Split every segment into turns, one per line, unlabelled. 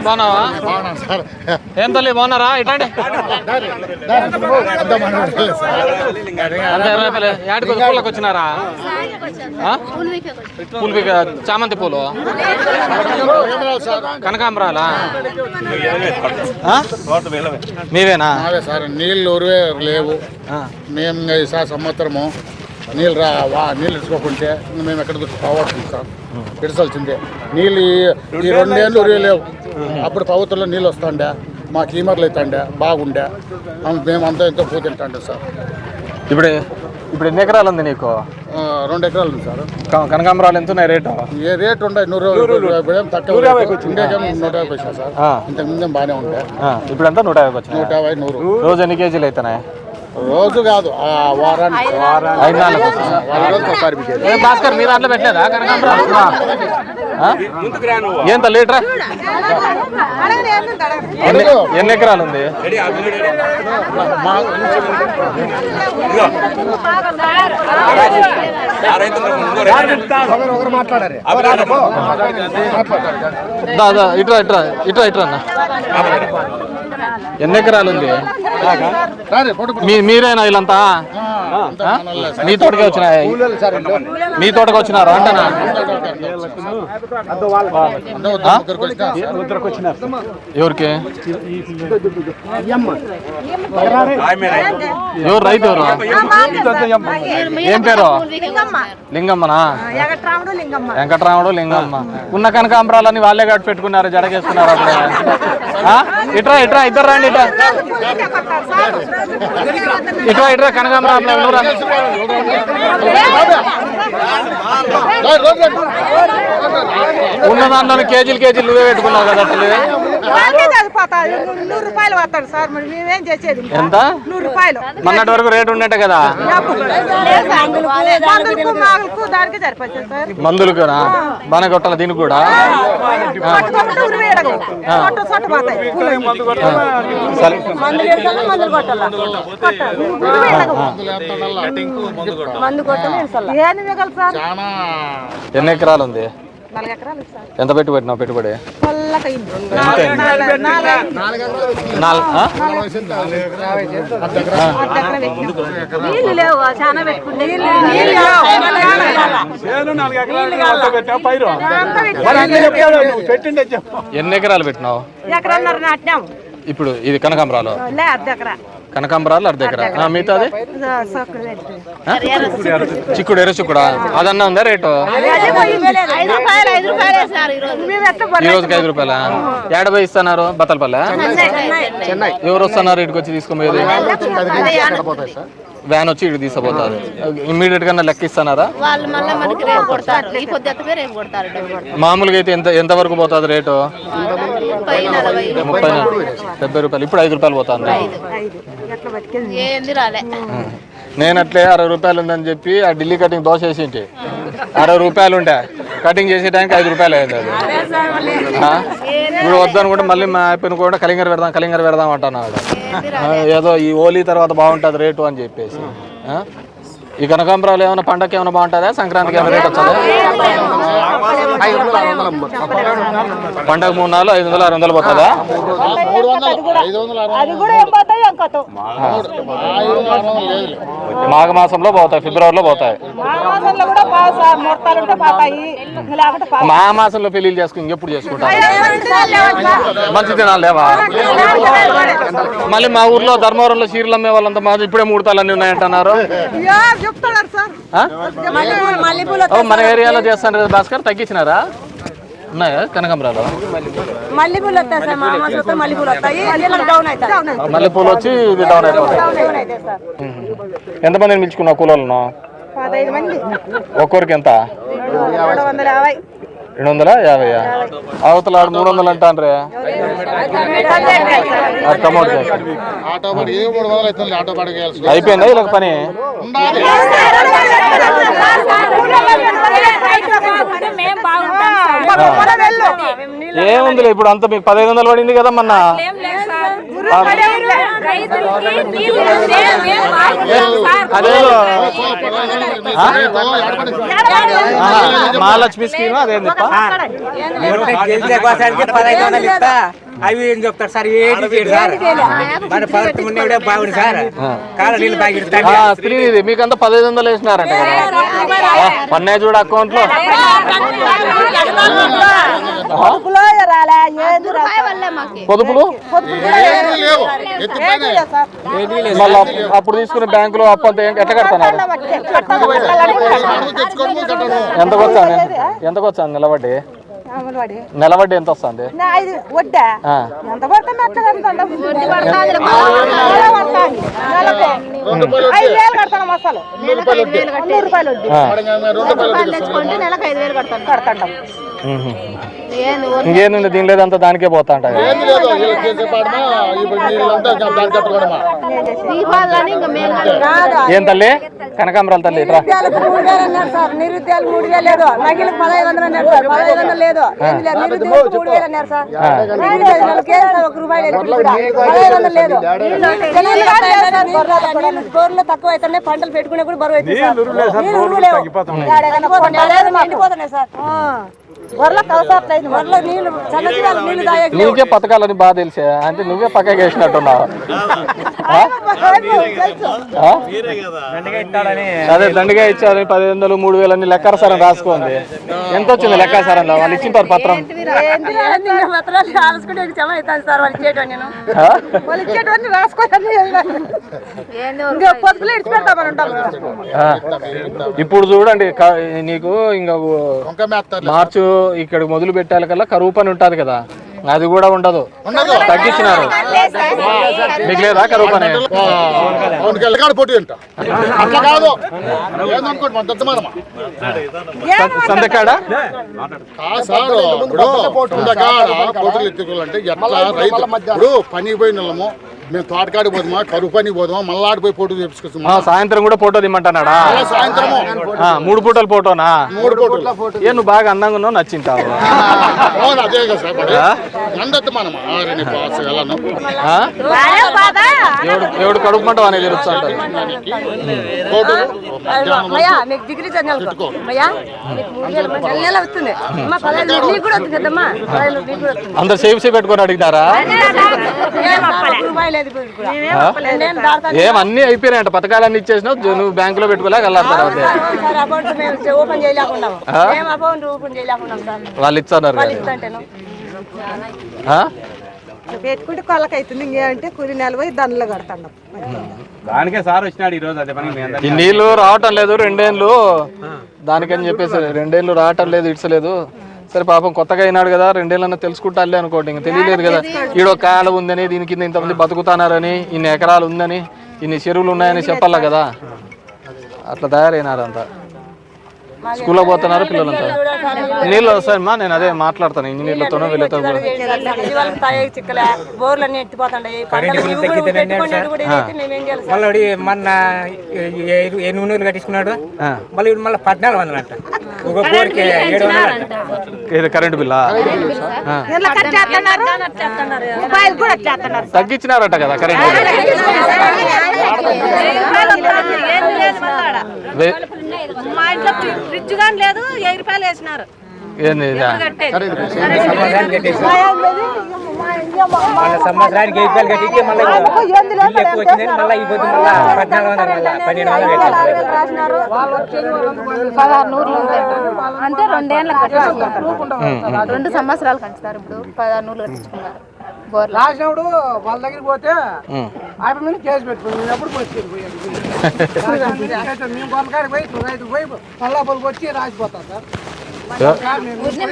బాగున్నావా? ఏం తల్లి బాగున్నారా? ఇట్లాంటి పూలకు వచ్చినారా? పూలు చామంతి పూలు కనకాంబరాలా? మీవేనా?
నీళ్ళు ఉరివే లేవు. మేము ఈసారి సంవత్సరము నీళ్ళు నీళ్ళు ఇచ్చుకోకుంటే మేము ఎక్కడ పోవచ్చు సార్, ఇడసాల్సిందే. నీళ్ళు ఈ 2 ఏళ్ళు ఉరివే లేవు. అప్పుడు పవిత్రలో నీళ్ళు వస్తుండే, మాకు కీమర్లు అవుతుండే, బాగుండే. మేము అంతా ఎంతో పూ తింటాండే సార్.
ఇప్పుడు ఎన్ని ఎకరాలు ఉంది నీకు?
2 ఎకరాలు ఉంది సార్.
కనకాంబరాలు ఎంత ఉన్నాయి రేటు?
ఏ రేటు ఉండే 100 తక్కువ ఉండేకేమో 150 వచ్చాయి సార్. ఇంతకు ముందే బాగానే ఉండే.
ఇప్పుడు ఎంత 150 వచ్చాయి?
150, 100.
రోజు ఎన్ని కేజీలు అవుతున్నాయి?
రోజు కాదు, వారానికి
5 భాస్కర్ మీ దాంట్లో పెట్టలేదా కనకాంబరాలు? ఎంత లీటరా? ఎన్ని ఎకరాలు ఉంది? ఇట్రా అన్న. ఎన్ని ఎకరాలు ఉంది? మీరేనా వీళ్ళంతా? మీ తోటకే వచ్చినాయి? మీ తోటకి వచ్చినారా అంటనా? ఎవరికి? ఎవరు రైతు? ఎవరు? ఏం పేరు? లింగమ్మనా? వెంకటరాముడు లింగమ్మ. ఉన్న కనకాంబరాలని వాళ్ళే కట్టి పెట్టుకున్నారు, జడగేసుకున్నారు. అప్పుడు ఇట్రా ఇద్దరు రండి. ఇట్రా కనకాంబరాలు ఉన్న దాంట్లో కేజీలు నువ్వే పెట్టుకున్నావు కదా. అసలు ఎంత? మొన్నటి వరకు రేటు ఉండేట కదా మందులకు? బాగా కొట్టాలి దీనికి కూడా. ఎన్ని ఎకరాలు ఉంది?
4 ఎకరాలు.
ఎంత పెట్టినావు పెట్టుబడి?
ఎన్ని ఎకరాలు పెట్టినావు?
ఇప్పుడు ఇది కనకాంబరాలు? కనకాంబరాలు 1/2 ఎకరా. మిగతాది చిక్కుడు, ఎర్ర చిక్కుడా? అదన్నా ఉందా రేటు? ఈ రోజుకి 5 రూపాయలా? ఏడబై ఇస్తున్నారు బత్తలపల్లె? ఎవరు వస్తున్నారు ఇటుకు వచ్చి తీసుకుపోయేది? వ్యాన్ వచ్చి ఇటు తీసుకుపోతారు. ఇమ్మీడియట్ గా లెక్క ఇస్తున్నారా? మామూలుగా అయితే ఎంత వరకు పోతుంది రేటు? 30-70 రూపాయలు. ఇప్పుడు 5 రూపాయలు పోతుంది. నేను అట్లే 60 రూపాయలు ఉందని చెప్పి ఆ ఢిల్లీ కటింగ్ దోశ వేసింటి. 60 రూపాయలు ఉంటే కటింగ్ చేసే టైంకి 5 రూపాయలు అయింది అది. ఇప్పుడు వద్దనుకుంటే మళ్ళీ మా అయిపోయిన కూడా కలింగర్ పెడదాం అంటున్నాడు. ఏదో ఈ హోలీ తర్వాత బాగుంటుంది రేటు అని చెప్పేసి. ఈ కనకాంబరాలు ఏమైనా పండగకి ఏమైనా బాగుంటుందా? సంక్రాంతికి ఏమైనా రేట్ వస్తుందా? పండగ 3-4 500-600 పోతుందా? మాఘ మాసంలో పోతాయి, ఫిబ్రవరిలో పోతాయి. మాఘ మాసంలో పెళ్లిళ్ళు చేసుకుని ఇంకెప్పుడు చేసుకుంటారు? మంచి దినాలు లేవా? మళ్ళీ మా ఊర్లో ధర్మవరంలో చీరలు అమ్మే వాళ్ళంతా మా ఇప్పుడే 3 తాళ్ళు అన్ని ఉన్నాయంటున్నారు. మన ఏరియాలో చేస్తాను కదా భాస్కర్, తగ్గించినారా? ఉన్నాయా కనకాంబరాలు? మల్లెపూలు వచ్చి ఇది డౌన్ అయిపోతాయి. ఎంతమందిని పిలుచుకున్నావు కూలీలను? ఒక్కొరికి ఎంత? 250. అవతల 300 అంటాన్రే. అయిపోయిందా ఇలా పని? ఏముందిలే ఇప్పుడు అంతా మీకు 1500 పడింది కదా మొన్న. అదేదో మహాలక్ష్మి స్కీమ్ అదేంది
గెలిచే కోసానికి 1500 ఇస్తా అవి ఏం చెప్తారు సార్ ఏది చేయడు సార్ మన పదకొండు ముందే బాగుంది సార్ కాల నీళ్ళు తాగిడతాడు
స్త్రీనిధి మీకంతా 1500 వేసినారంట కదా పన్నే చూడ అకౌంట్ లో పొదుపులు మళ్ళీ అప్పుడు తీసుకున్న బ్యాంకులో అప్పు అంతా ఎట్లా కడతారు ఎంతకు వచ్చాను నిలబడి ఎంత వస్తుంది ఇంకేందండి దీని లేదంతా దానికే పోతా ఉంటాయి ఏం తల్లి కనకాంబరాల తల్లి ఇట్రా
నిరుద్యోగులు 3000 లేదు మహిళలకు 1500 అన్నారు సార్ 1500 లేదు నిరుద్యోగులు 3000 అన్నారు సార్ బోర్లు తక్కువ అయితే పంటలు పెట్టుకునే కూడా బరువు అవుతుంది సార్ వరలకు అవసరం వరలో నీళ్లు చల్లజీవాలు నీళ్లు తాగే
నీకే పథకాలని బాగా తెలిసా అంటే నువ్వే పక్కగా వేసినట్టున్నావు అదే దండిగా ఇచ్చారు 1500 3000 అన్ని లెక్కాసారం రాసుకోండి ఎంత వచ్చింది లెక్కాసారం వాళ్ళు ఇచ్చింటారు పత్రం
పత్రాలు రాసుకుంటే జమ అవుతాను సార్ వాళ్ళు ఇచ్చేటోని నేను వాళ్ళు ఇచ్చేటోని రాసుకోవాలి పొదుపులో ఇచ్చి పెడతామని ఉంటాం
ఇప్పుడు చూడండి నీకు ఇంకా మార్చు ఇక్కడ మొదలు పెట్టాలి కల్లా కరువు పని ఉంటుంది కదా అది కూడా ఉండదు తగ్గించినారు మీకు లేదా కరువు పని
పోటీ అంట అట్లా కాదు
సందకాడ
పోటీలు ఎత్తుకోవాలంటే ఎట్లా రైతు ఇప్పుడు పనికి పోయిన వాళ్ళము మేము తోటకాడికి పోదామా కరువు పనికి పోదామా మళ్ళీ ఆడిపోయి ఫోటో తెప్పించుకొస్తామా
సాయంత్రం కూడా ఫోటో దిమ్మంటున్నాడా
సాయంత్రము
3 పూటలు ఫోటోనా
3 ఫోటోలు
ఏ నువ్వు బాగా అందంగా ఉన్నావు నచ్చింటావు
అదే కదా సార్ అందద్దు మనం
ఎవడు కడుపుమంటావు అనేది తెలుస్తుంటారు
మీకు డిగ్రీ చదివాను నెల వస్తుంది నీకు కూడా వస్తుంది కదమ్మా
అందరు సేవ్ పెట్టుకొని అడిగినారా ఏమన్నీ అయిపోయినాయంట పథకాలన్నీ ఇచ్చేసినావు నువ్వు బ్యాంకులో పెట్టుకోలేక వెళ్ళారు వాళ్ళు ఇచ్చారు
పెట్టుకుంటే కొల్లకైతుంది ఇంకేంటే కూలి నెల పోయి దండలు కడతాం
దానికే సార్ వచ్చినాడు ఈ రోజు అదే పని
ఈ నీళ్లు రావటం లేదు 2 ఏళ్ళు దానికని చెప్పేసి 2 ఏళ్ళు రావటం లేదు ఇడ్చలేదు సరే పాపం కొత్తగా అయినాడు కదా 2 ఏళ్ళన్నా తెలుసుకుంటాలే అనుకోండి ఇంకా తెలియలేదు కదా ఈడో కాలు ఉందని దీని కింద ఇంతమంది బతుకుతున్నారని ఇన్ని ఎకరాలు ఉందని ఇన్ని చెరువులు ఉన్నాయని చెప్పాలా కదా అట్లా తయారైనారు అంతా స్కూల్లో పోతున్నారు పిల్లలంతా నీళ్ళు వస్తాయమ్మా నేను అదే మాట్లాడతాను ఇంజనీర్లతోనో వీళ్ళతో
మళ్ళీ మొన్న 800 కట్టించుకున్నాడు మళ్ళీ మళ్ళీ 1400 అంట ఒక బోర్కి 700
కరెంటు బిల్లా తగ్గించినారట కదా కరెంటు
మా ఇంట్లో ఫ్రిడ్జ్ కానీ లేదు 1000 రూపాయలు వేసినారు
సంవత్సరానికి 1000 రూపాయలు కట్టించి మళ్ళీ ఎక్కువ వచ్చిందని మళ్ళీ అయిపోతుంది మళ్ళీ
1600 అంటే 2 ఏళ్ళకి కట్టించుకున్నారు 2 సంవత్సరాలు కట్టిస్తారు ఇప్పుడు 1600 కట్టించుకున్నారు
రాసినప్పుడు వాళ్ళ దగ్గరికి పోతే ఆయన మీద కేసు పెట్టుకుని నేను ఎప్పుడు మేము కొనకాడికి పోయి రైతు పోయి పల్లాపల్లికి వచ్చి రాసిపోతాం సార్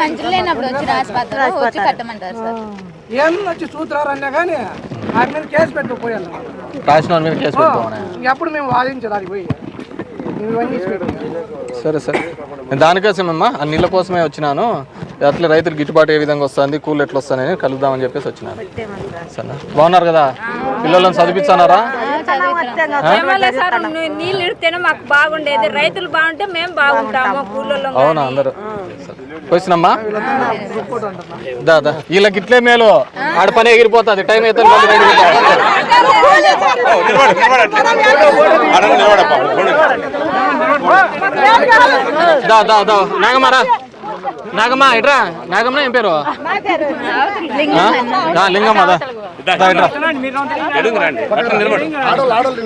మంచులు లేనప్పుడు వచ్చి రాసిపోతారు వచ్చి కట్టమంటారు సార్
ఏం వచ్చి సూత్రాలు అన్నా కానీ ఆయన మీద కేసు పెట్టుకుపోయాను ఎప్పుడు మేము వాదించడానికి పోయి
సరే సరే దానికోసమమ్మా ఆ నీళ్ళ కోసమే వచ్చినాను అట్లా రైతులు గిట్టుబాటు ఏ విధంగా వస్తుంది, కూలు ఎట్లా వస్తాయని కలుద్దామని చెప్పేసి వచ్చినారు. సరేనా, బాగున్నారు కదా? పిల్లలను చదివిస్తున్నారా?
నీళ్ళు ఇడితేనే మాకు బాగుండేది, రైతులు బాగుంటే మేము బాగుంటాము. కూలీలో
అవునా, అందరూ వచ్చినమ్మా. దాదా వీళ్ళకి ఇట్లే మేలు, ఆడ పని ఎగిరిపోతుంది, టైం అయితే నాగమ్మారా, నాగమ్మ ఇట్రా. నాగమ్మ ఏం పేరు? లింగమ్మ.
ఆడోళ్ళు